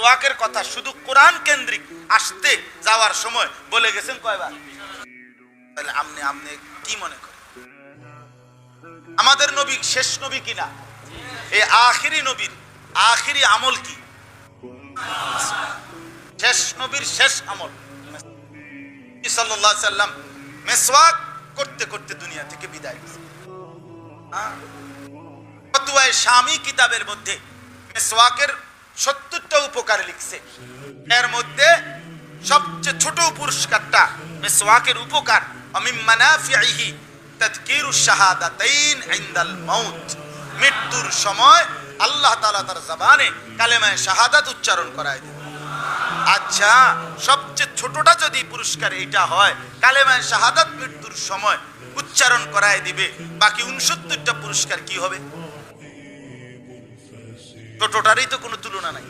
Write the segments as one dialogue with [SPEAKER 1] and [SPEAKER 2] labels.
[SPEAKER 1] মেসওয়াকের কথা শুধু কোরআন কেন্দ্রিক আসতে যাওয়ার সময় বলে গেছেন কয়বার? তাহলে আপনি কি মনে করেন আমাদের নবী শেষ নবী কিনা? এই আখিরি নবীর আখিরি আমল কি? শেষ নবীর শেষ আমল সাল্লাল্লাহু আলাইহি সাল্লাম মেসওয়াক করতে করতে দুনিয়া থেকে বিদায় নিয়েছেন। ফতোয়ায়ে শামী কিতাবের মধ্যে মেসওয়াকের 70টা উপকার লিখছে। এর মধ্যে সবচেয়ে ছোট পুরস্কারটা মেসওয়াকের উপকার, মিন মানাফিহি তাযকিরুশ শাহাদাতাইন ইনদাল মাউত, মৃত্যুর সময় আল্লাহ তাআলা তার জবানে কালেমায়ে শাহাদাত উচ্চারণ করায় দেন। আচ্ছা, সবচেয়ে ছোটটা যদি পুরস্কার এইটা হয়, কালেমায়ে শাহাদাত মৃত্যুর সময় উচ্চারণ করায় দিবে, বাকি 69টা পুরস্কার কি হবে? ছোটটারই তো কোনো তুলনা নাই।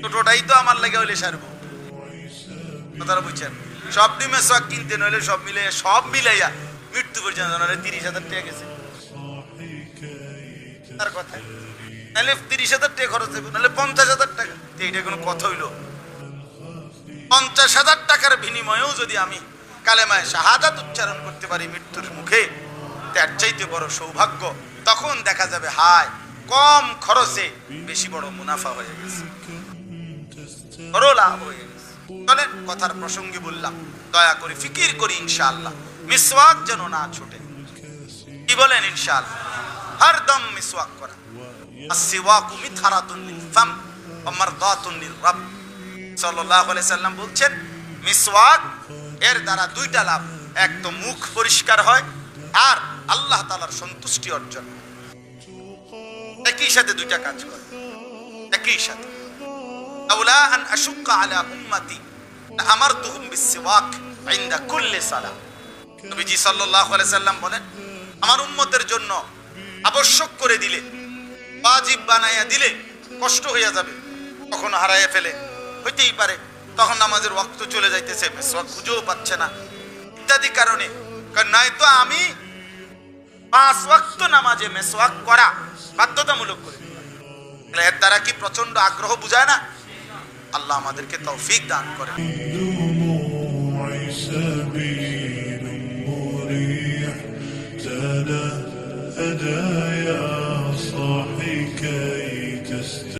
[SPEAKER 1] ছোটটাই তো আমার লাগে হইলে সারব। কথাটা বুঝছেন? সব মেসওয়াক কিনতে নইলে সব মিলাইয়া মৃত্যু পর্যন্ত 30,000 টাকা গেছে তার কথা। নাহলে 30,000 টাকা খরচ হবে, নাহলে 50,000 টাকা। এইটা কোনো কথা হইল? 50,000 টাকার বিনিময়েও যদি আমি কালেমায়ে শাহাদাত উচ্চারণ করতে পারি মৃত্যুর মুখে, তার চাইতে বড় সৌভাগ্য। তখন দেখা যাবে হায়, কম খরচে বেশি বড় মুনাফা হয়ে গেছে, বড় লাভ হয়ে গেছে। চলেন কথার প্রসঙ্গে বললাম, দয়া করে ফিকির করি ইনশাআল্লাহ মিসওয়াক যেন না ছোটে। কি বলেন? ইনশাআল্লাহ হরদম মিসওয়াক করা। আসসিওয়াকু মিতহারাতুন লিল ফাম ওয়া মারদাতুন লির রাbb। সাল্লাল্লাহু আলাইহি সাল্লাম বলছেন মিসওয়াক এর দ্বারা দুইটা লাভ, এক তো মুখ পরিষ্কার হয়, আর আল্লাহ তাআলার সন্তুষ্টি অর্জন। একই সাথে দুইটা কাজ করে, একই সাথে। আওলা আন আশুক্কা আলা উম্মতি আমারতুহুম বিসসিওয়াক ইনদা কুল্লি সালাহ। নবীজি সাল্লাল্লাহু আলাইহি সাল্লাম বলেন, আমার উম্মতের জন্য আবশ্যক করে দিলে, ওয়াজিব বানায়া দিলে কষ্ট হইয়া যাবে, কখনো হারাইয়া ফেলে, হইতেই পারে তখন নামাজের ওয়াক্ত চলে যাইতেছে, মেসওয়াক খুঁজেও পাচ্ছে না, ইত্যাদি কারণে। নয়তো আমি 5 ওয়াক্ত নামাজে মেসওয়াক করা বাধ্যতামূলক করে দিলাম। এর দ্বারা কি প্রচন্ড আগ্রহ বুঝায় না? আল্লাহ আমাদেরকে তৌফিক দান করেন।